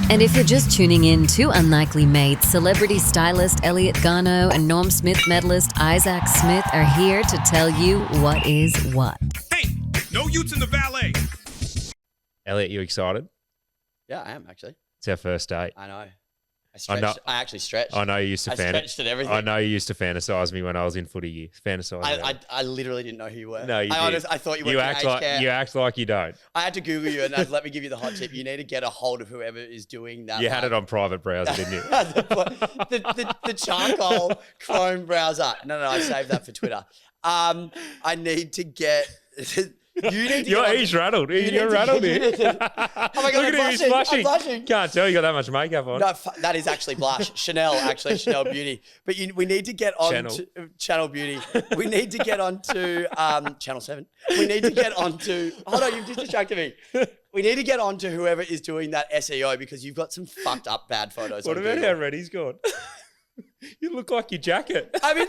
And if you're just tuning in, two unlikely mates, celebrity stylist Elliot Garno and Norm Smith medalist Isaac Smith are here to tell you what is what. Hey, no utes in the valet. Elliot, you excited? Yeah, I am actually. It's our first date. I know. I actually stretched. I know you used to stretched at everything. I know you used to fantasize me when I was in footy year. I literally didn't know who you were. No, you did. I thought you were act like care. you act like you don't. I had to Google you and let me give you the hot tip. You need to get a hold of whoever is doing that. You had it on private browser, didn't you? the charcoal Chrome browser. No, I saved that for Twitter. I need to get. He's rattled. You're rattled here. Oh my God, look at him, he's blushing. I'm blushing. Can't tell you got that much makeup on. No, that is actually blush. Chanel Beauty. But we need to get on to Channel Beauty. We need to get on to Channel 7. We need to get on to, hold on, you've just distracted me. We need to get on to whoever is doing that SEO because you've got some fucked up bad photos. What about how red he's got? You look like your jacket. I mean,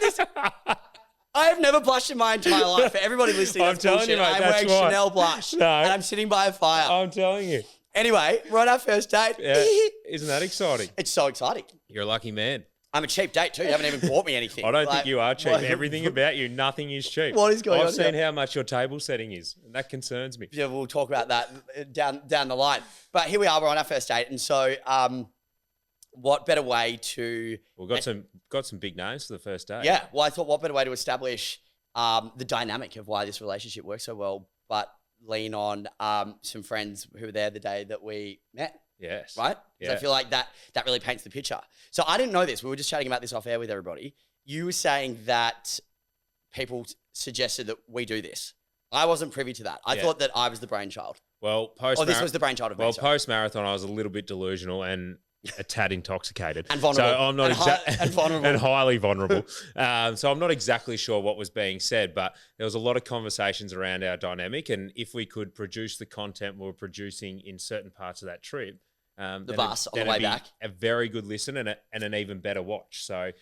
I have never blushed in my entire life. For everybody listening, I'm telling you, mate, I'm wearing Chanel blush. No. And I'm sitting by a fire. I'm telling you. Anyway, we're on our first date. Yeah. Isn't that exciting? It's so exciting. You're a lucky man. I'm a cheap date too. You haven't even bought me anything. I don't think you are cheap. Everything about you, nothing is cheap. What is going on? I've seen how much your table setting is, and that concerns me. Yeah, we'll talk about that down the line. But here we are. We're on our first date, and so what better way to? We've got some big names for the first date. Yeah. Well, I thought what better way to establish the dynamic of why this relationship works so well, but lean on some friends who were there the day that we met. Yes. Right? Yeah. So I feel like that really paints the picture. So I didn't know this. We were just chatting about this off air with everybody. You were saying that people suggested that we do this. I wasn't privy to that. I thought that I was the brainchild. Well, this was the brainchild of me. Well, post-marathon, I was a little bit delusional and a tad intoxicated. And vulnerable. So I'm not and vulnerable. and highly vulnerable. So I'm not exactly sure what was being said, but there was a lot of conversations around our dynamic, and if we could produce the content we were producing in certain parts of that trip, the bus on the way back, a very good listen and an even better watch. So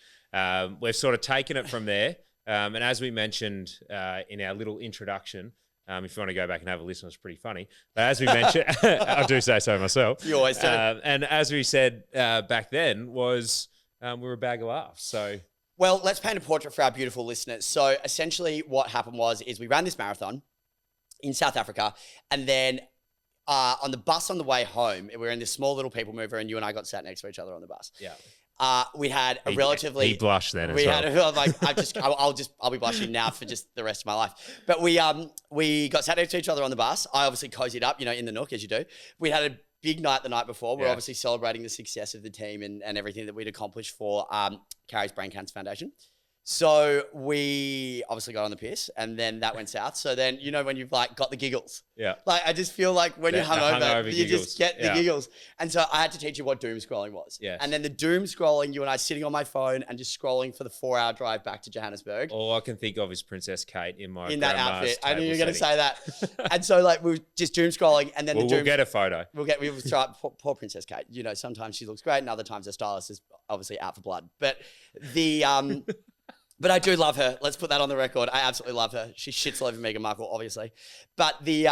we've sort of taken it from there. And as we mentioned in our little introduction, if you want to go back and have a listen, it's pretty funny. But as we mentioned, I do say so myself. You always do. And as we said back then, was we were a bag of laughs. So, well, let's paint a portrait for our beautiful listeners. So essentially what happened is we ran this marathon in South Africa, and then on the bus on the way home, we were in this small little people mover, and you and I got sat next to each other on the bus. Yeah. We had a relatively. He blushed then. I'll be blushing now for just the rest of my life. But we got sat next to each other on the bus. I obviously cozied up, in the nook as you do. We had a big night the night before. We're obviously celebrating the success of the team and everything that we'd accomplished for Carrie's Brain Cancer Foundation. So we obviously got on the piss, and then that went south. So then, when you've got the giggles. Yeah. I just feel like when you're hungover, you giggles. just get the giggles. And so I had to teach you what doom scrolling was. Yes. And then the doom scrolling, you and I sitting on my phone and just scrolling for the 4-hour drive back to Johannesburg. All I can think of is Princess Kate in that outfit. I knew you were going to say that. And so we were just doom scrolling, and then we'll get a photo. We'll try poor Princess Kate. Sometimes she looks great, and other times her stylist is obviously out for blood. But But I do love her. Let's put that on the record. I absolutely love her. She shits all over Meghan Markle, obviously. But the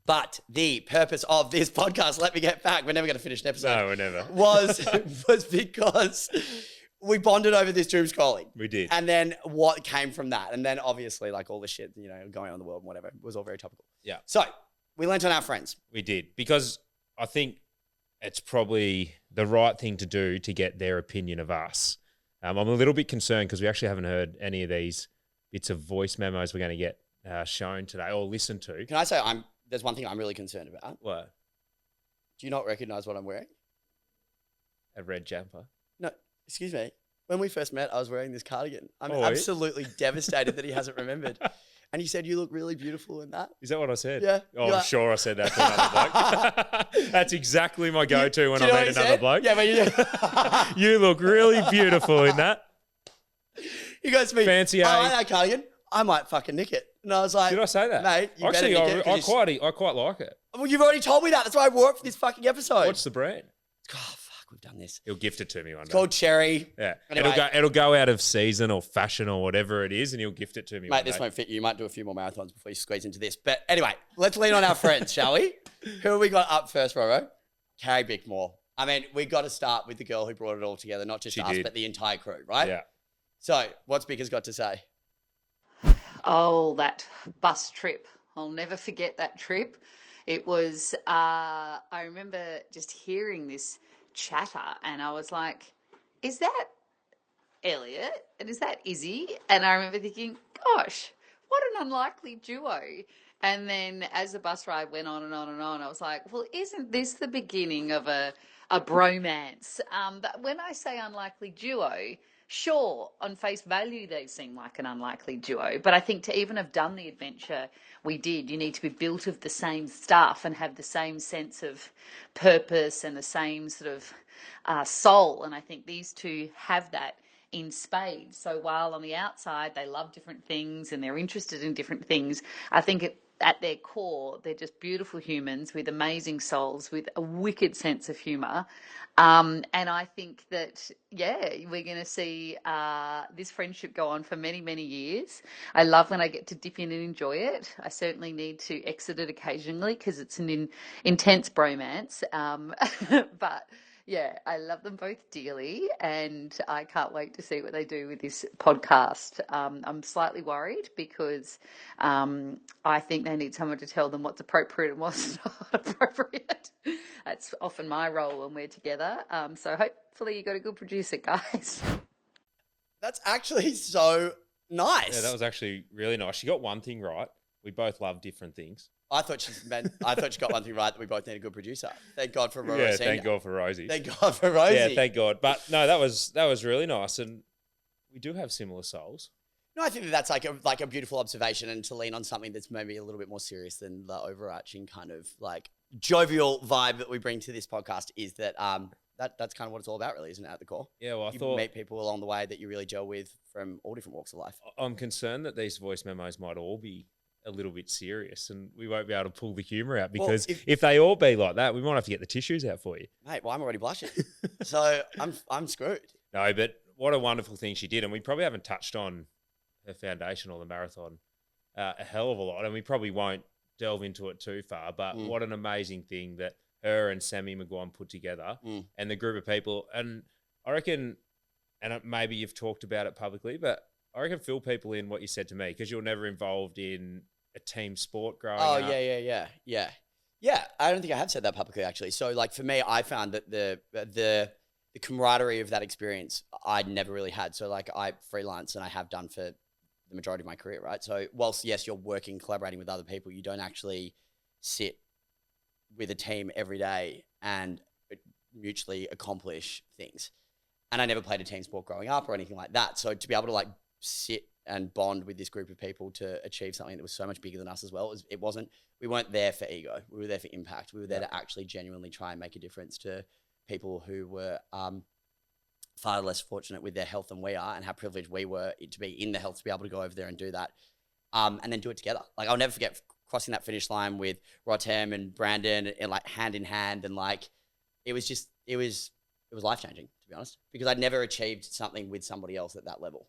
purpose of this podcast, let me get back. We're never going to finish an episode. No, we're never. Was because we bonded over this doom scrolling. We did. And then what came from that? And then obviously all the shit, going on in the world and whatever, was all very topical. Yeah. So we learnt on our friends. We did. Because I think it's probably the right thing to do to get their opinion of us. I'm a little bit concerned because we actually haven't heard any of these bits of voice memos we're going to get shown today or listened to. Can I say there's one thing I'm really concerned about? What? Do you not recognise what I'm wearing? A red jumper. No, excuse me. When we first met, I was wearing this cardigan. I'm absolutely devastated that he hasn't remembered. And you said you look really beautiful in that. Is that what I said? Yeah. Oh, I'm sure I said that to another bloke. That's exactly my go-to when I meet another bloke. Yeah, but you look really beautiful in that. He goes to me, fancy. I like that cardigan. I might fucking nick it. And I was like, did I say that? Mate, you actually, better nick it. I quite like it. Well, you've already told me that. That's why I wore it for this fucking episode. What's the brand? Oh, fuck, we've done this. He'll gift it to me one day. It's called Cherry. Yeah. Anyway. It'll go out of season or fashion or whatever it is, and he'll gift it to me. Mate, this won't fit you. You might do a few more marathons before you squeeze into this. But anyway, let's lean on our friends, shall we? Who have we got up first, Roro? Carrie Bickmore. I mean, we got to start with the girl who brought it all together, not just us, but the entire crew, right? Yeah. So, what's Bicker's got to say? Oh, that bus trip. I'll never forget that trip. It was, I remember just hearing this chatter and I was like, is that Elliot? And is that Izzy? And I remember thinking, gosh, what an unlikely duo. And then as the bus ride went on and on and on, I was like, well, isn't this the beginning of a bromance? But when I say unlikely duo, sure, on face value, they seem like an unlikely duo. But I think to even have done the adventure we did, you need to be built of the same stuff and have the same sense of purpose and the same sort of soul. And I think these two have that in spades. So while on the outside they love different things and they're interested in different things, I think at their core, they're just beautiful humans with amazing souls, with a wicked sense of humour. And I think that, we're going to see this friendship go on for many, many years. I love when I get to dip in and enjoy it. I certainly need to exit it occasionally because it's an intense bromance. But yeah, I love them both dearly, and I can't wait to see what they do with this podcast. I'm slightly worried because I think they need someone to tell them what's appropriate and what's not appropriate. That's often my role when we're together. So hopefully you got a good producer, guys. That's actually so nice. Yeah, that was actually really nice. She got one thing right. We both love different things. I thought she got one thing right, that we both need a good producer. Thank God for Rosie. Yeah, thank God for Rosie. Thank God for Rosie. Yeah, thank God. But no, that was really nice, and we do have similar souls. No, I think that's like a beautiful observation, and to lean on something that's maybe a little bit more serious than the overarching kind of like jovial vibe that we bring to this podcast is that that's kind of what it's all about, really, isn't it, at the core? Yeah, well, you meet people along the way that you really gel with from all different walks of life. I'm concerned that these voice memos might all be a little bit serious and we won't be able to pull the humour out because if they all be like that, we might have to get the tissues out for you. Mate, well, I'm already blushing. So I'm screwed. No, but what a wonderful thing she did. And we probably haven't touched on her foundation or the marathon a hell of a lot. And we probably won't delve into it too far, but what an amazing thing that her and Sammy McGuan put together and the group of people. And I reckon, and maybe you've talked about it publicly, but I reckon fill people in what you said to me because you're never involved in a team sport growing up. Oh, yeah. I don't think I have said that publicly, actually. So, like, for me, I found that the camaraderie of that experience I'd never really had. So, like, I freelance and I have done for the majority of my career, right? So, whilst, yes, you're working, collaborating with other people, you don't actually sit with a team every day and mutually accomplish things. And I never played a team sport growing up or anything like that. So, to be able to, like, sit and bond with this group of people to achieve something that was so much bigger than us as well. We weren't there for ego. We were there for impact. We were there to actually genuinely try and make a difference to people who were far less fortunate with their health than we are, and how privileged we were to be in the health to be able to go over there and do that. And then do it together. Like, I'll never forget crossing that finish line with Rotem and Brandon and like hand in hand. And like, it was life-changing, to be honest, because I'd never achieved something with somebody else at that level.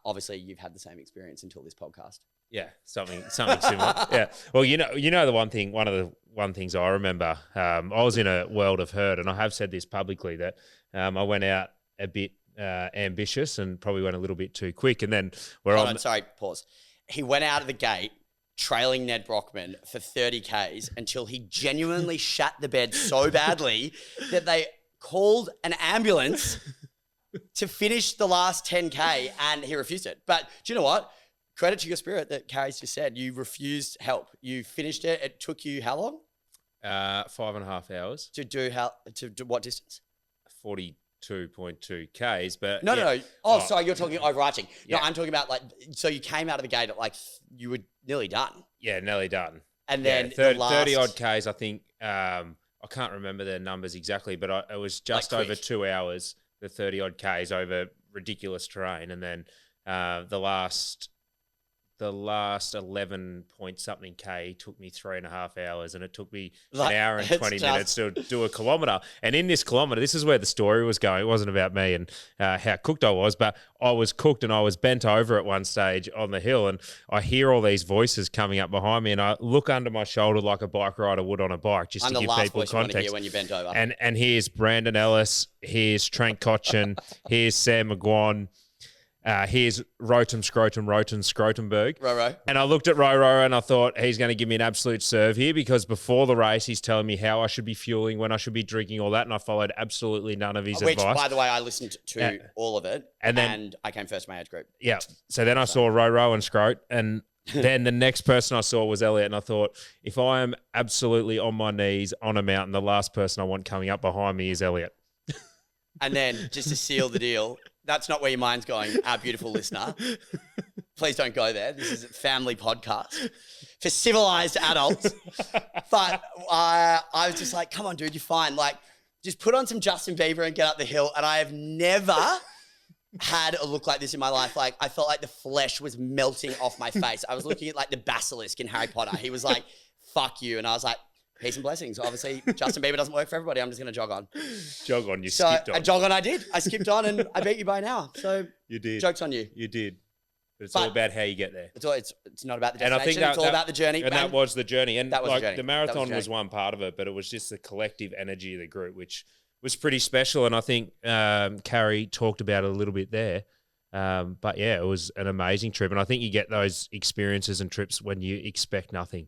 Obviously, you've had the same experience until this podcast. Yeah, something similar. Yeah. Well, you know the one things I remember. I was in a world of hurt, and I have said this publicly that I went out a bit ambitious and probably went a little bit too quick, and then pause. He went out of the gate trailing Ned Brockman for 30 Ks until he genuinely shat the bed so badly that they called an ambulance to finish the last 10K, and he refused it. But do you know what? Credit to your spirit that Carrie's just said. You refused help. You finished it. It took you how long? 5.5 hours. To do what distance? 42.2 Ks. But no. Oh, sorry, you're talking overarching. Yeah. No, I'm talking about like, so you came out of the gate at like, you were nearly done. Yeah, nearly done. And then 30 odd Ks, I think. I can't remember the numbers exactly, but it was just like over 2 hours. The 30 odd Ks over ridiculous terrain, and then the last the last 11 point something K took me 3.5 hours, and it took me Like, an hour and it's 20 just- minutes to do a kilometre. And in this kilometre, this is where the story was going. It wasn't about me and how cooked I was, but I was cooked and I was bent over at one stage on the hill, and I hear all these voices coming up behind me, and I look under my shoulder like a bike rider would on a bike, just I'm to the give last people voice you want to hear context. when you bent over. And here's Brandon Ellis, here's Trent Cotchin, here's Sam McGuan, here's Scrotumberg. Roro. And I looked at Roro and I thought he's going to give me an absolute serve here, because before the race he's telling me how I should be fueling, when I should be drinking, all that, and I followed absolutely none of his Which, advice. by the way, I listened to all of it, and then- and I came first in my age group. Yeah. So then I saw Roro and Scrote, and then the next person I saw was Elliot, and I thought, if I am absolutely on my knees on a mountain, the last person I want coming up behind me is Elliot. And then, just to seal the deal, that's not where your mind's going, our beautiful listener. Please don't go there. This is a family podcast for civilized adults. But I was just like, come on, dude, you're fine. Like, just put on some Justin Bieber and get up the hill. And I have never had a look like this in my life. Like, I felt like the flesh was melting off my face. I was looking at like the basilisk in Harry Potter. He was like, fuck you. And I was like, peace and blessings. Obviously, Justin Bieber doesn't work for everybody. I'm just going to jog on. Jog on, you So skipped on. I jog on, I did. I skipped on and I beat you by an hour. So You did. joke's on you. You did. But it's But- all about how you get there. It's not about the And I destination. think It's all about the journey. And that was the journey. And That was the like journey. the That marathon was the was journey. one part of it, but it was just the collective energy of the group, which was pretty special. And I think Carrie talked about it a little bit there. But yeah, it was an amazing trip. And I think you get those experiences and trips when you expect nothing.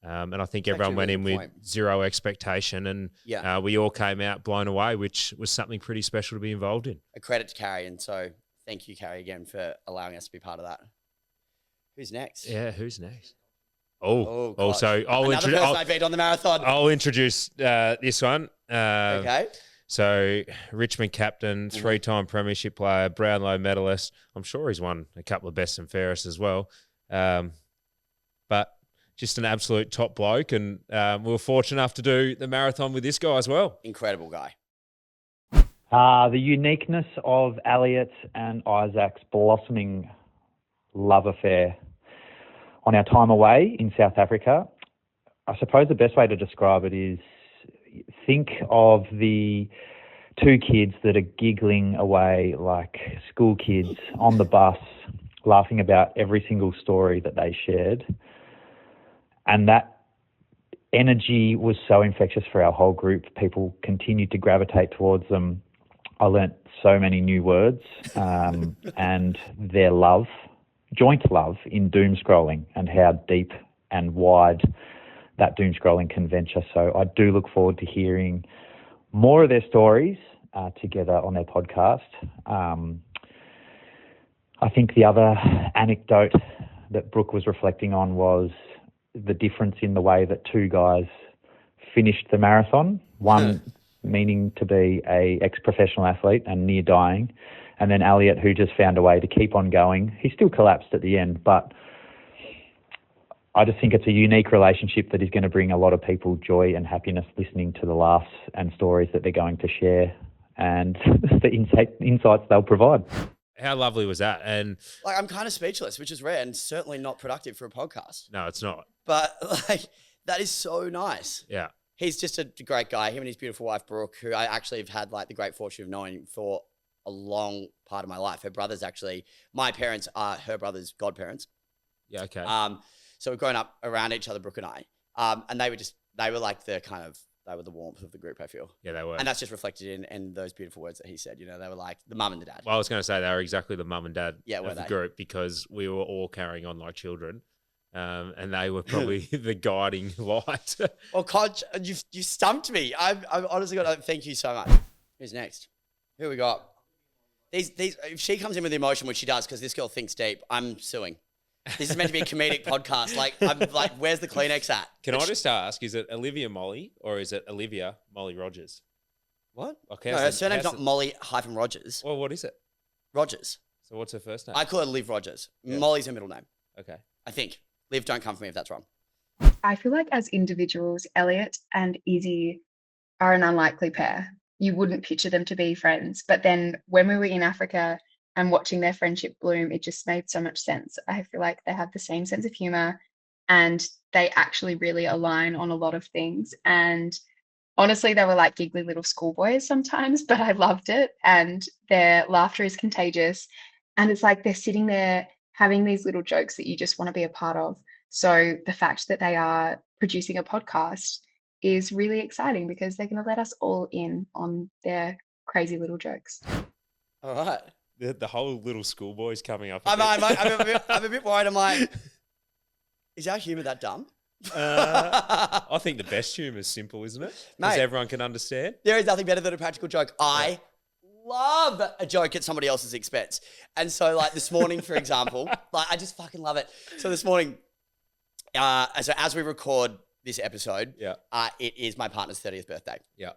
And I think everyone went actually a in really with good point. zero expectation, and Yeah. we all came out blown away, which was something pretty special to be involved in. a credit to Carrie. And so thank you, Carrie, again for allowing us to be part of that. Who's next? Yeah, who's next? Oh, God. so I'll Another person I beat on the marathon. I'll introduce this one. Okay. So Richmond captain, Mm-hmm. 3-time premiership player, Brownlow medalist. I'm sure he's won a couple of best and fairest as well. But just an absolute top bloke, and we were fortunate enough to do the marathon with this guy as well. Incredible guy. The uniqueness of Elliot and Isaac's blossoming love affair on our time away in South Africa. I suppose the best way to describe it is, think of the two kids that are giggling away like school kids on the bus, laughing about every single story that they shared. And that energy was so infectious for our whole group. People continued to gravitate towards them. I learnt so many new words, and their love, joint love in doom scrolling, and how deep and wide that doom scrolling can venture. So I do look forward to hearing more of their stories together on their podcast. I think the other anecdote that Brooke was reflecting on was the difference in the way that two guys finished the marathon. One meaning to be a ex-professional athlete and near dying, and then Elliot, who just found a way to keep on going. He still collapsed at the end, but I just think it's a unique relationship that is going to bring a lot of people joy and happiness listening to the laughs and stories that they're going to share, and the insights they'll provide. How lovely was that? And Like, I'm kind of speechless, which is rare and certainly not productive for a podcast. no, it's not. But like, that is so nice. Yeah. He's just a great guy. Him and his beautiful wife, Brooke, who I actually have had like the great fortune of knowing for a long part of my life. Her brothers actually, my parents are her brother's godparents. Yeah, okay. So we've grown up around each other, Brooke and I. And they were like they were the warmth of the group, I feel. Yeah, they were. And that's just reflected in those beautiful words that he said. You know, they were like the mum and the dad. Well, I was going to say they were exactly the mum and dad Yeah, were of the they? group, because we were all carrying on like children, and they were probably the guiding light. Well, Codge, you stumped me. I've honestly got to thank you so much. Who's next? Who we got? These. If she comes in with emotion, which she does, because this girl thinks deep, I'm suing. This is meant to be a comedic podcast. Like, I'm like, where's the Kleenex at? Can I just ask, is it Olivia Molly or is it Olivia Molly Rogers? What? Okay, No, her surname's not Molly Rogers. Well, what is it? Rogers. So what's her first name? I call her Liv Rogers. Yeah. Molly's her middle name, Okay. I think. Liv, don't come for me if that's wrong. I feel like as individuals, Elliot and Izzy are an unlikely pair. You wouldn't picture them to be friends. But then when we were in Africa, and watching their friendship bloom, it just made so much sense. I feel like they have the same sense of humor and they actually really align on a lot of things. And honestly, they were like giggly little schoolboys sometimes, but I loved it. And their laughter is contagious. And it's like they're sitting there having these little jokes that you just want to be a part of. So the fact that they are producing a podcast is really exciting because they're going to let us all in on their crazy little jokes. All right. The whole little schoolboy's coming up. I'm a bit worried. I'm like, is our humour that dumb? I think the best humour is simple, isn't it? Because everyone can understand. There is nothing better than a practical joke. I love a joke at somebody else's expense. And so like this morning, for example, like I just fucking love it. So this morning, so as we record this episode, it is my partner's 30th birthday. Yeah.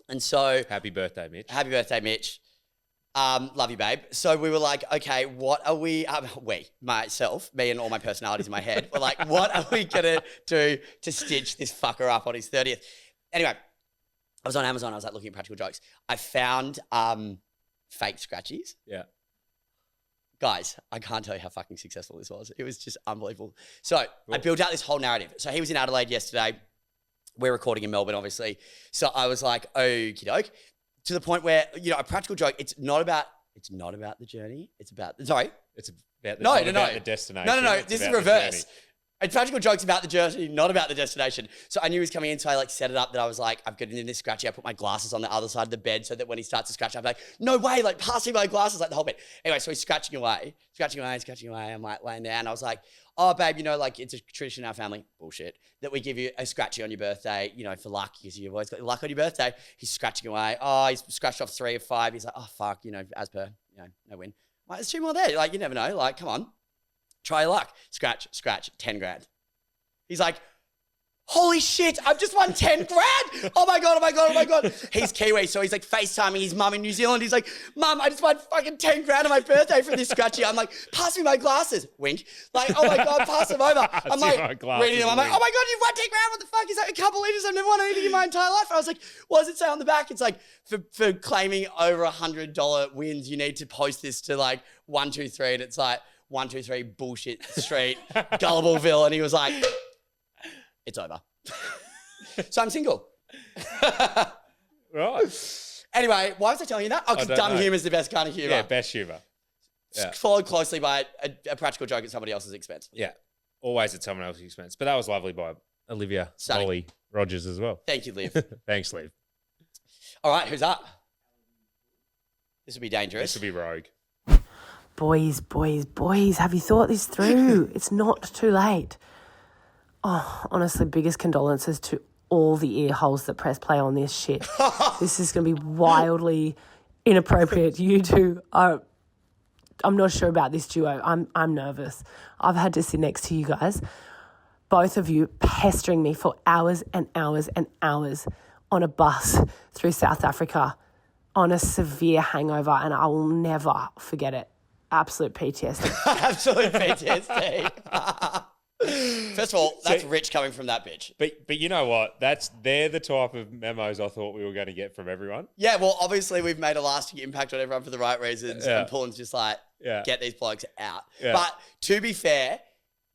And so happy birthday, Mitch. Happy birthday, Mitch. Love you, babe. So we were like, okay, what are we, myself, me and all my personalities in my head, were like, what are we going to do to stitch this fucker up on his 30th? Anyway, I was on Amazon. I was like looking at practical jokes. I found fake scratchies. Yeah. Guys, I can't tell you how fucking successful this was. It was just unbelievable. So I built out this whole narrative. So he was in Adelaide yesterday. We're recording in Melbourne, obviously. So I was like, okie doke. To the point where, you know, a practical joke, it's not about the journey. It's about, sorry. It's about the destination. No. This is reverse. A practical joke's about the journey, not about the destination. So I knew he was coming in, so I like set it up that I was like, I've got in this scratchy. I put my glasses on the other side of the bed so that when he starts to scratch, I'm like, no way, like pass me my glasses, like the whole bed. Anyway, so he's scratching away. I'm like laying down. I was like, oh, babe, you know, like it's a tradition in our family, bullshit, that we give you a scratchy on your birthday, you know, for luck, because you've always got luck on your birthday. He's scratching away. Oh, he's scratched off 3 of 5. He's like, oh, fuck, you know, as per, you know, no win. I'm like, there's 2 more there. Like, you never know. Like, come on. Try your luck. Scratch, 10 grand. He's like, holy shit, I've just won 10 grand. Oh my God. He's Kiwi, so he's like FaceTiming his mum in New Zealand. He's like, Mum, I just won fucking 10 grand on my birthday from this scratchy. I'm like, pass me my glasses. Wink. Like, oh my God, pass them over. I'm like, reading them. I'm like, oh my God, you've won 10 grand. What the fuck? He's like, a couple litres. I've never won anything in my entire life. And I was like, what does it say on the back? It's like, for claiming over $100 wins, you need to post this to like 123. And it's like, 123 bullshit street, Gullivilleville. And he was like, it's over. So I'm single. Right. Anyway, why was I telling you that? Oh, because dumb humour is the best kind of humour. Yeah, best humour. Yeah. Followed closely by a practical joke at somebody else's expense. Yeah, always at someone else's expense. But that was lovely by Olivia Molly Rogers as well. Thank you, Liv. Thanks, Liv. All right, who's up? This will be dangerous. This will be rogue. Boys, have you thought this through? It's not too late. Oh, honestly, biggest condolences to all the ear holes that press play on this shit. This is going to be wildly inappropriate. You two are... I'm not sure about this duo. I'm nervous. I've had to sit next to you guys, both of you pestering me for hours and hours and hours on a bus through South Africa on a severe hangover, and I will never forget it. Absolute PTSD. Absolute PTSD. First of all, that's rich coming from that bitch. But you know what? They're the type of memos I thought we were going to get from everyone. Yeah, well, obviously we've made a lasting impact on everyone for the right reasons. Yeah. And Pullin's just like, get these blokes out. Yeah. But to be fair,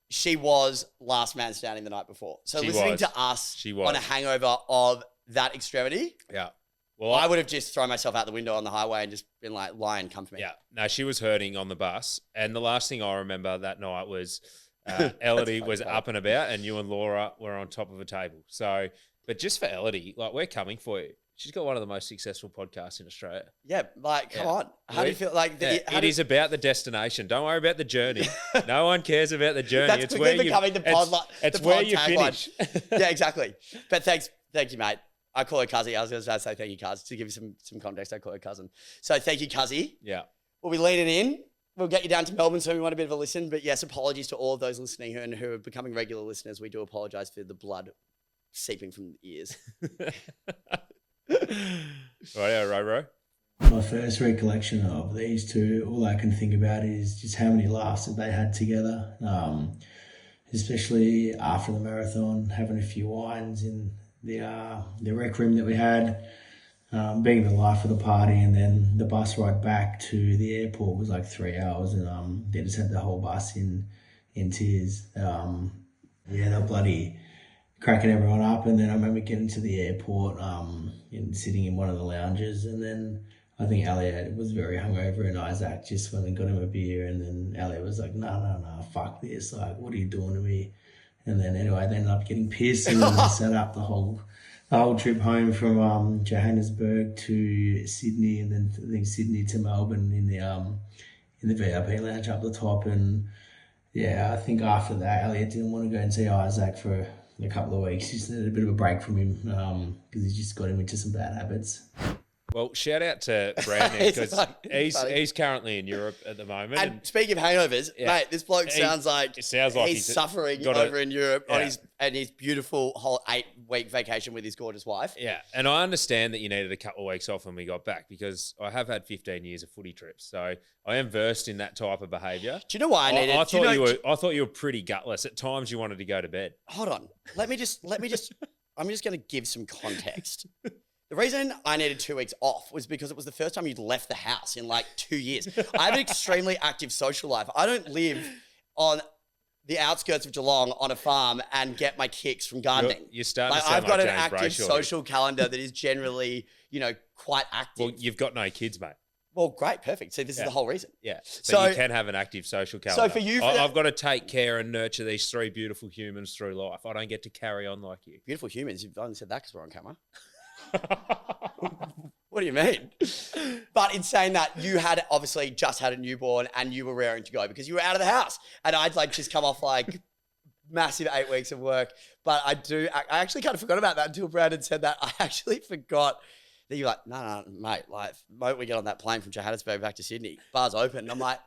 she was last man standing the night before. So listening to us on a hangover of that extremity. Yeah. Well, I would have just thrown myself out the window on the highway and just been like, Lion, come for me. Yeah. No, she was hurting on the bus. And the last thing I remember that night was Ellidy was up and about and you and Laura were on top of a table. So, but just for Ellidy, like, we're coming for you. She's got one of the most successful podcasts in Australia. Yeah, like, come on. How do you feel like... It is about the destination. Don't worry about the journey. No one cares about the journey. That's quickly becoming the pod It's where you finish. Yeah, exactly. But thank you, mate. I call her Cuzzy. I was going to say thank you, Cuz. To give you some context, I call her cousin. So thank you, Cuzzy. Yeah. We'll be leaning in. We'll get you down to Melbourne so we want a bit of a listen. But yes, apologies to all of those listening and who are becoming regular listeners. We do apologise for the blood seeping from the ears. Right, Ro. My first recollection of these two, all I can think about is just how many laughs that they had together, especially after the marathon, having a few wines in the rec room that we had. being the life of the party, and then the bus ride back to the airport was like 3 hours, and they just had the whole bus in tears. They're bloody cracking everyone up, and then I remember getting to the airport and sitting in one of the lounges, and then I think Elliot was very hungover, and Isaac just went and got him a beer, and then Elliot was like, no, fuck this, like, what are you doing to me? And then anyway, they ended up getting pissed, and then they set up the whole trip home from Johannesburg to Sydney, and then I think Sydney to Melbourne in the VIP lounge up the top. And yeah, I think after that, Elliot didn't want to go and see Isaac for a couple of weeks. He just needed a bit of a break from him because he just got him into some bad habits. Well, shout out to Brandon because he's currently in Europe at the moment. And speaking of hangovers, mate, this bloke sounds like he's suffering over in Europe on his beautiful whole 8-week vacation with his gorgeous wife. Yeah, and I understand that you needed a couple of weeks off when we got back because I have had 15 years of footy trips, so I am versed in that type of behaviour. Do you know why I needed? I thought you were pretty gutless. At times, you wanted to go to bed. Hold on, let me just. I'm just going to give some context. The reason I needed 2 weeks off was because it was the first time you'd left the house in like 2 years. I have an extremely active social life. I don't live on the outskirts of Geelong on a farm and get my kicks from gardening. You're starting to sound I've got like an James active Brayshaw. social calendar that is generally, quite active. Well, you've got no kids, mate. Well, great, perfect. See, this is the whole reason. Yeah. So But you can have an active social calendar. So for you, I've got to take care and nurture these 3 beautiful humans through life. I don't get to carry on like you. Beautiful humans. You've only said that because we're on camera. What do you mean? But in saying that, you had obviously just had a newborn and you were raring to go because you were out of the house. And I'd just come off massive 8 weeks of work. But I actually kind of forgot about that until Brandon said that. I actually forgot that you're like, no, mate, the moment we get on that plane from Johannesburg back to Sydney, bar's open. And I'm like,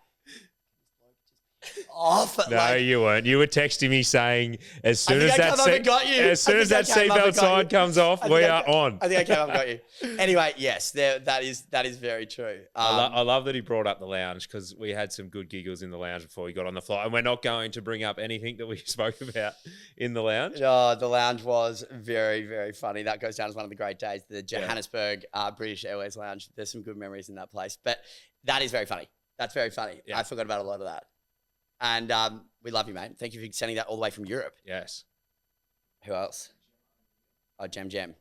off. No, you weren't. You were texting me saying as soon as that seatbelt sign comes off, we are on. I think I came up and got you. Anyway, yes, that is very true. I love that he brought up the lounge because we had some good giggles in the lounge before we got on the flight, and we're not going to bring up anything that we spoke about in the lounge. The lounge was very, very funny. That goes down as one of the great days. The Johannesburg British Airways lounge. There's some good memories in that place, but that is very funny. That's very funny. Yeah. I forgot about a lot of that. And we love you, mate. Thank you for sending that all the way from Europe. Yes. Who else? Oh, Gem.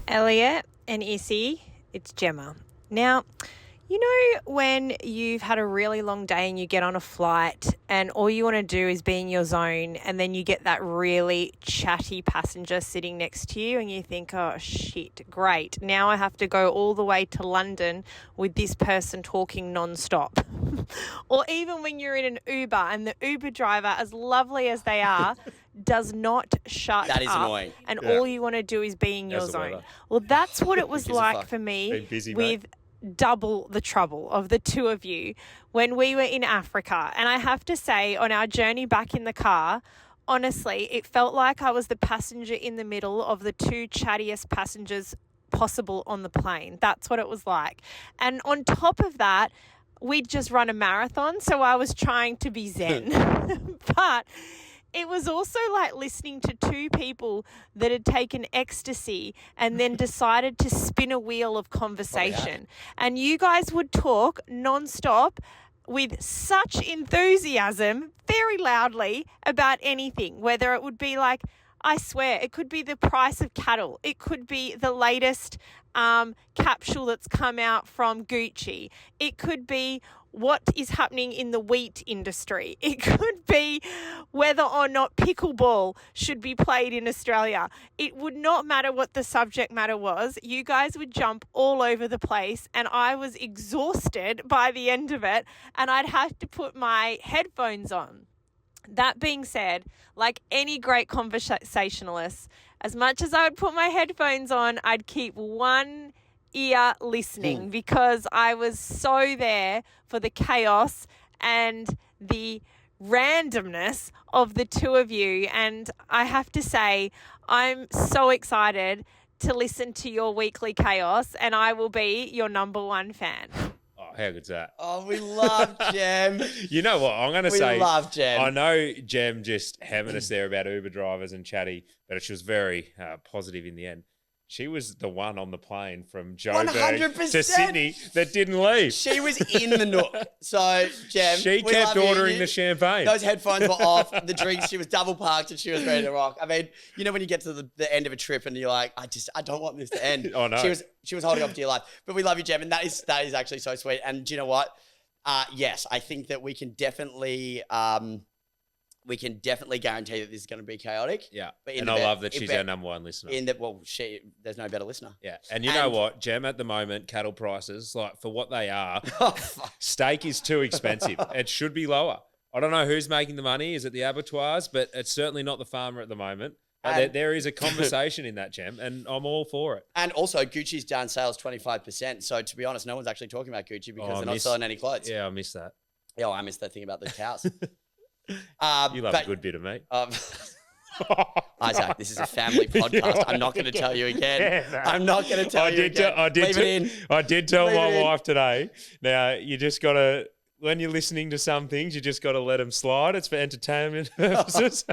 Elliot and Issy, it's Gemma. Now, you know when you've had a really long day and you get on a flight and all you want to do is be in your zone and then you get that really chatty passenger sitting next to you and you think, oh, shit, great. Now I have to go all the way to London with this person talking nonstop. Or even when you're in an Uber and the Uber driver, as lovely as they are, does not shut up. That is annoying. And all you want to do is be in your zone. Well, that's what it was like for me with double the trouble of the two of you when we were in Africa. And I have to say, on our journey back in the car, honestly, it felt like I was the passenger in the middle of the 2 chattiest passengers possible on the plane. That's what it was like. And on top of that, we'd just run a marathon, so I was trying to be zen. But it was also like listening to 2 people that had taken ecstasy and then decided to spin a wheel of conversation. And you guys would talk nonstop with such enthusiasm, very loudly, about anything, whether it would be like, I swear, it could be the price of cattle. It could be the latest capsule that's come out from Gucci. It could be what is happening in the wheat industry. It could be whether or not pickleball should be played in Australia. It would not matter what the subject matter was. You guys would jump all over the place and I was exhausted by the end of it and I'd have to put my headphones on. That being said, like any great conversationalist, as much as I would put my headphones on, I'd keep one ear listening because I was so there for the chaos and the randomness of the 2 of you. And I have to say, I'm so excited to listen to your weekly chaos and I will be your number 1 fan. How good's that? Oh, we love Gem. You know what? I'm going to say. We love Gem. I know Gem just having us there about Uber drivers and chatty, but she was very positive in the end. She was the one on the plane from Joburg 100%. to Sydney that didn't leave. She was in the nook. So, Jem, She we kept love you. ordering the champagne. Those headphones were off. The drinks, she was double parked and she was ready to rock. I mean, you know when you get to the end of a trip and you're like, I don't want this to end. Oh, no. She was holding on to your life. But we love you, Jem, and that is actually so sweet. And do you know what? Yes, I think that we can definitely guarantee that this is going to be chaotic. Yeah, but and I love that she's our number one listener. There's no better listener. Yeah, and you know what, Jem, at the moment, cattle prices, like for what they are, steak is too expensive. It should be lower. I don't know who's making the money. Is it the abattoirs? But it's certainly not the farmer at the moment. There is a conversation in that, Jem, and I'm all for it. And also, Gucci's down sales 25%. So to be honest, no one's actually talking about Gucci because they're not selling any clothes. Yeah, I miss that. Yeah, I missed that thing about the cows. You love a good bit of meat. Isaac, this is a family podcast. I'm not going to tell you again. Yeah, no. I'm not going to tell you again. I did tell my wife today. Now, you just got to, when you're listening to some things, you just got to let them slide. It's for entertainment purposes.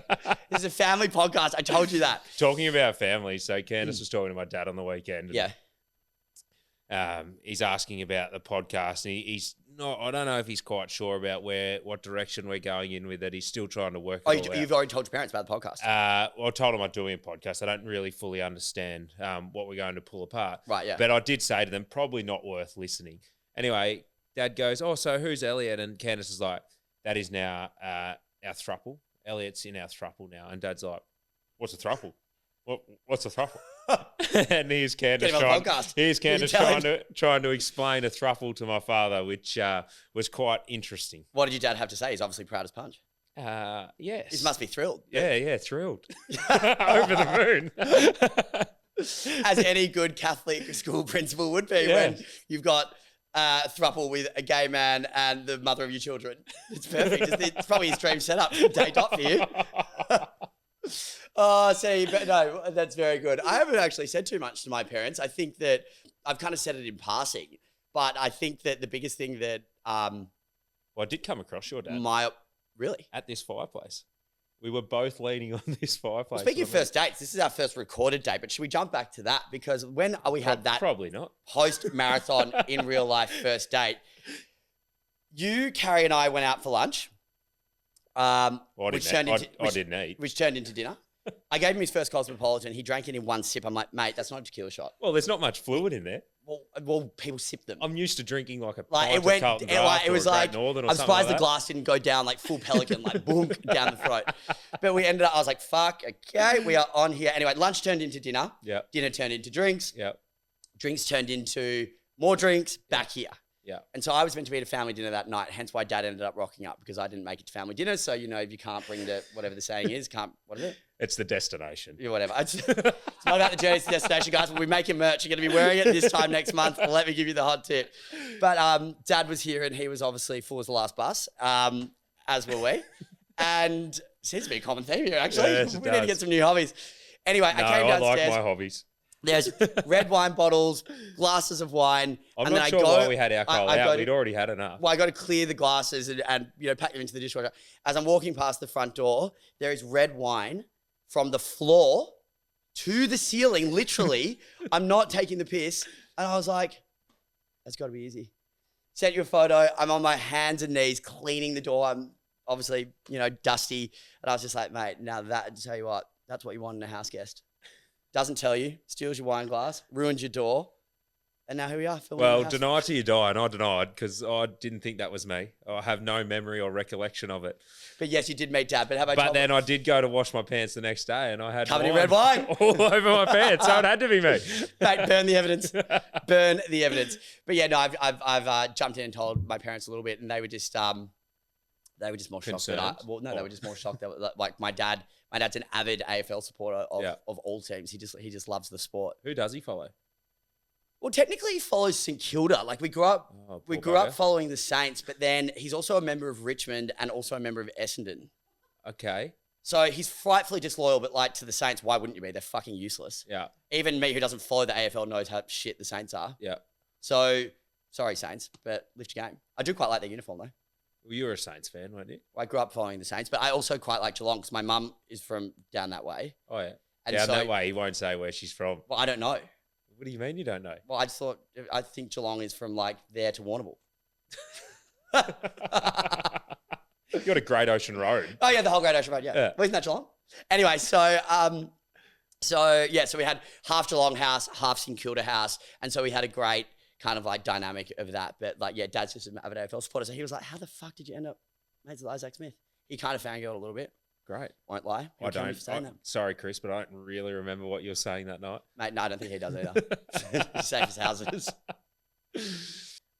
This is a family podcast. I told you that. Talking about family, so Candace was talking to my dad on the weekend. Yeah. He's asking about the podcast, and he's not. I don't know if he's quite sure about what direction we're going in with it. He's still trying to work. You've already told your parents about the podcast. Well, I told him I'm doing a podcast. I don't really fully understand what we're going to pull apart. Right. Yeah. But I did say to them, probably not worth listening. Anyway, Dad goes, "Oh, so who's Elliot?" And Candace is like, "That is now our throuple. Elliot's in our throuple now." And Dad's like, "What's a throuple? What's a throuple?" And here's Candace trying to explain a thruffle to my father, which was quite interesting. What did your dad have to say? He's obviously proud as punch. Yes. He must be thrilled. Yeah, thrilled. Over the moon. As any good Catholic school principal would be when you've got a throuple with a gay man and the mother of your children. It's perfect. It's probably his dream setup from day dot for you. Oh, see, but no, that's very good. I haven't actually said too much to my parents. I think that I've kind of said it in passing, but I think that the biggest thing that well, I did come across your dad. Really? At this fireplace. We were both leaning on this fireplace. Well, speaking of first dates, this is our first recorded date, but should we jump back to that? Because when we had that probably not post-marathon in real life first date, you, Carrie, and I went out for lunch. I didn't eat. Which turned into dinner. I gave him his first Cosmopolitan. He drank it in one sip. I'm like, mate, that's not a tequila shot. Well, there's not much fluid in there. Well, people sip them. I'm used to drinking like a pint of Carlton Draft it was or a like, Great Northern or I'm something surprised like the glass didn't go down like full pelican, like boom, down the throat. But we ended up, I was like, fuck, okay, we are on here. Anyway, lunch turned into dinner. Yeah. Dinner turned into drinks. Yeah. Drinks turned into more drinks, back here. Yeah. And so I was meant to be at a family dinner that night, hence why Dad ended up rocking up because I didn't make it to family dinner. So, you know, if you can't bring the, whatever the saying is, what is it? It's the destination. Yeah, whatever. It's not about the journey, it's the destination, guys. We'll be making merch. You're going to be wearing it this time next month. Let me give you the hot tip. But Dad was here and he was obviously full as the last bus, as were we. And seems to be a common theme here, actually. Yes, we need to get some new hobbies. Anyway, I came downstairs. I like my hobbies. There's red wine bottles, glasses of wine. I'm not sure why we had alcohol out. We'd already had enough. Well, I got to clear the glasses and you know, pack them into the dishwasher. As I'm walking past the front door, there is red wine from the floor to the ceiling, literally. I'm not taking the piss. And I was like, that's got to be easy. Sent you a photo. I'm on my hands and knees cleaning the door. I'm obviously, you know, dusty. And I was just like, mate, now that, tell you what, that's what you want in a house guest. Doesn't tell you, steals your wine glass, ruins your door, and now here we are. Well, deny till you die, and I denied because I didn't think that was me. I have no memory or recollection of it. But yes, you did meet Dad. But then I did go to wash my pants the next day, and I had covered in red wine all over my pants, so it had to be me. Mate, burn the evidence. Burn the evidence. But yeah, no, I've jumped in and told my parents a little bit, and they were just more shocked. They were just more shocked that like my dad's an avid AFL supporter of all teams. He just loves the sport. Who does he follow? Well, technically he follows St Kilda. Like we grew up following the Saints, but then he's also a member of Richmond and also a member of Essendon. Okay. So he's frightfully disloyal, but like to the Saints, why wouldn't you be? They're fucking useless. Yeah. Even me who doesn't follow the AFL knows how shit the Saints are. Yeah. So sorry, Saints, but lift your game. I do quite like their uniform though. Well, you were a Saints fan, weren't you? I grew up following the Saints, but I also quite like Geelong because my mum is from down that way. Oh, yeah. And Down so, that way, he won't say where she's from. well, I don't know. What do you mean you don't know? Well, I think Geelong is from like there to Warrnambool. You got a Great Ocean Road. Oh yeah, the whole Great Ocean Road. Yeah. Well, isn't that Geelong? Anyway, so we had half Geelong house, half St Kilda house, and so we had a great kind of like dynamic of that. But like, yeah, Dad's just an avid AFL supporter, so he was like, "How the fuck did you end up mates with Isaac Smith?" He kind of fangirled a little bit. Great. Won't lie. I don't. Sorry, Chris, but I don't really remember what you were saying that night. Mate, no, I don't think he does either. Safe as houses.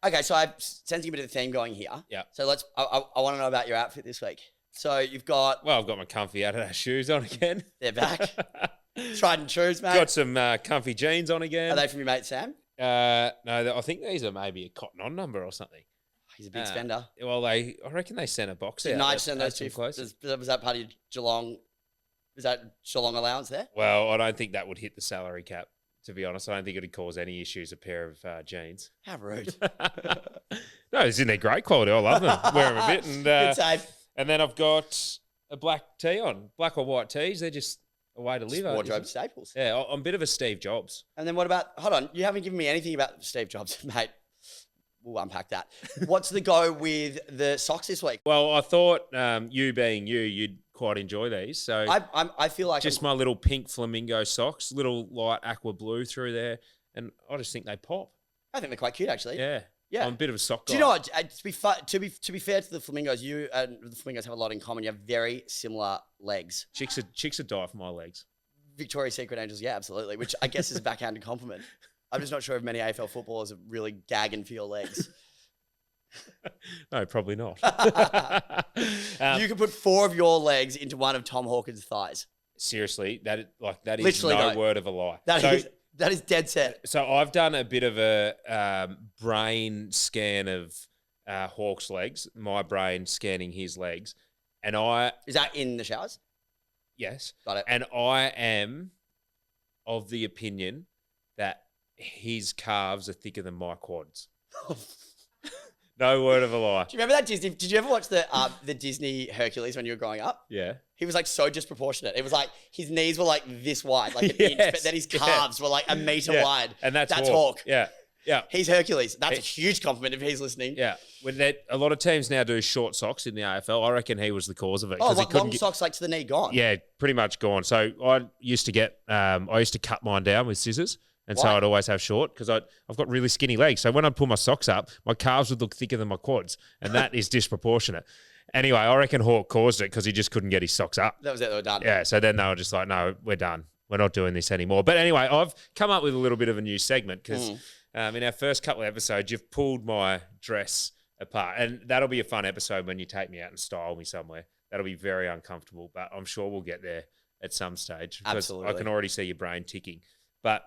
Okay, so I'm sensing a bit of the theme going here. Yeah. So I want to know about your outfit this week. So you've got... Well, I've got my comfy Adidas shoes on again. They're back. Tried and trues, mate. Got some comfy jeans on again. Are they from your mate Sam? No, I think these are maybe a Cotton On number or something. He's a big spender. Well, I reckon they sent a box out. Did Nige send those two? Was that part of your Geelong? Was that Geelong allowance there? Well, I don't think that would hit the salary cap. To be honest, I don't think it would cause any issues. A pair of jeans. How rude! No, it's in their great quality. I love them. Wear them a bit, and good save. And then I've got a black tee on, black or white tees. They're just a way to live. Wardrobe staples. Yeah, I'm a bit of a Steve Jobs. And then what about? Hold on, you haven't given me anything about Steve Jobs, mate. We'll unpack that. What's the go with the socks this week? Well, I thought you being you, you'd quite enjoy these. So I feel like just my little pink flamingo socks, little light aqua blue through there, and I just think they pop. I think they're quite cute, actually. Yeah, yeah. I'm a bit of a sock guy. Do you know what? To be fair to the flamingos, you and the flamingos have a lot in common. You have very similar legs. Chicks would die for my legs. Victoria's Secret Angels, yeah, absolutely. Which I guess is a backhanded compliment. I'm just not sure if many AFL footballers are really gagging for your legs. No, probably not. You could put 4 of your legs into one of Tom Hawkins' thighs. Seriously, that is Literally, no word of a lie. That is dead set. So I've done a bit of a brain scan of Hawk's legs, my brain scanning his legs, and Is that in the showers? Yes. Got it. And I am of the opinion that his calves are thicker than my quads. No word of a lie. Do you remember that Disney? Did you ever watch the Disney Hercules when you were growing up? Yeah. He was like so disproportionate. It was like his knees were like this wide, like an inch, but then his calves were like a meter wide. And that's Hawk. Yeah. Yeah. He's Hercules. That's a huge compliment if he's listening. Yeah. When a lot of teams now do short socks in the AFL, I reckon he was the cause of it. Oh, what, long socks like to the knee gone? Yeah, pretty much gone. So I used to cut mine down with scissors. And Why? so I'd always have short because I've got really skinny legs. So when I'd pull my socks up, my calves would look thicker than my quads. And that is disproportionate. Anyway, I reckon Hawk caused it because he just couldn't get his socks up. That was it. They were done. Yeah, so then they were just like, no, we're done. We're not doing this anymore. But anyway, I've come up with a little bit of a new segment because in our first couple of episodes, you've pulled my dress apart. And that'll be a fun episode when you take me out and style me somewhere. That'll be very uncomfortable, but I'm sure we'll get there at some stage. Absolutely. I can already see your brain ticking. But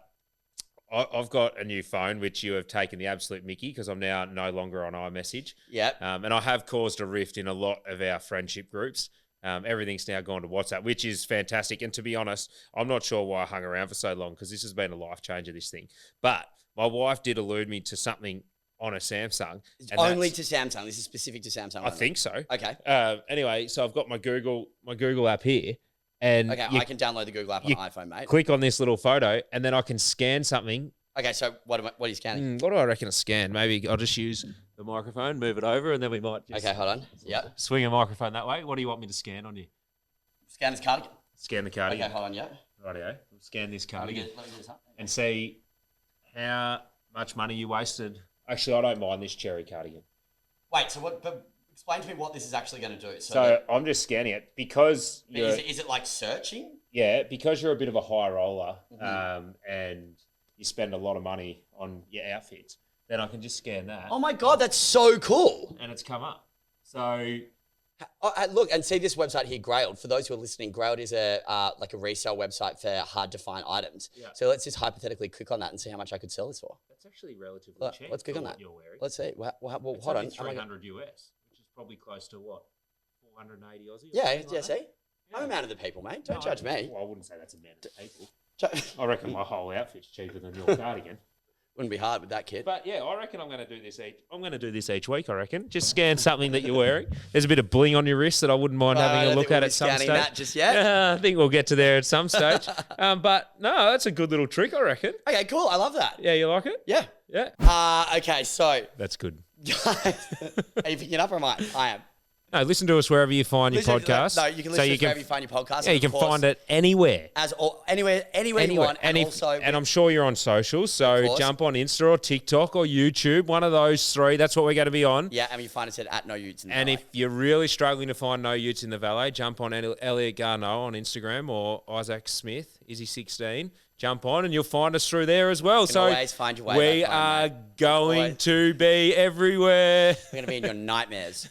I've got a new phone, which you have taken the absolute mickey because I'm now no longer on iMessage. Yeah. And I have caused a rift in a lot of our friendship groups. Everything's now gone to WhatsApp, which is fantastic. And to be honest, I'm not sure why I hung around for so long because this has been a life changer, this thing. But my wife did allude me to something on a Samsung. It's only to Samsung. This is specific to Samsung. I think so. Okay. Anyway, so I've got my Google app here. And okay, I can download the Google app on iPhone, mate. Click on this little photo, and then I can scan something. Okay, so what are you scanning? What do I reckon to scan? Maybe I'll just use the microphone, move it over, and then we might just hold on. Yep. Swing a microphone that way. What do you want me to scan on you? Scan this cardigan. Scan the cardigan. Okay, hold on, yeah. Rightio. We'll scan this cardigan. Let me do this up. And see how much money you wasted. Actually, I don't mind this cherry cardigan. Wait, so what... But explain to me what this is actually going to do. So I'm just scanning it because is it like searching? Yeah, because you're a bit of a high roller and you spend a lot of money on your outfits, then I can just scan that. Oh my God, that's so cool. And it's come up. So look, and see this website here, Grailed. For those who are listening, Grailed is a resale website for hard to find items. Yeah. So let's just hypothetically click on that and see how much I could sell this for. That's actually relatively cheap. Let's click on that. You're wearing. Let's see. Well, it's hold only on. 300 US, which is probably close to what? 480 Aussie? Yeah, see? I'm a man of the people, mate. Don't judge me. Well, I wouldn't say that's a man of the people. I reckon my whole outfit's cheaper than your cardigan. Wouldn't be hard with that kit. But yeah, I reckon I'm going to do this each week. I reckon just scan something that you're wearing. There's a bit of bling on your wrist that I wouldn't mind having a look at some stage. That just yet. I think we'll get to there at some stage. But no, that's a good little trick, I reckon. Okay, cool. I love that. Yeah, you like it? Yeah. Yeah. Okay, so that's good. Are you picking it up or am I? I am. No, listen to us wherever you find your podcast. No, you can listen to us wherever you find your podcast. Yeah, you can find it anywhere. Anywhere you want. And I'm sure you're on socials, so jump on Insta or TikTok or YouTube, one of those three. That's what we're going to be on. Yeah, and you find us at No Utes in the And Valet. if you're really struggling to find No Utes in the Valet, jump on Elliot Garneau on Instagram or Isaac Smith, Izzy 16. Jump on and you'll find us through there as well. You can always find your way we back home, are mate. going to be everywhere. We're going to be in your nightmares.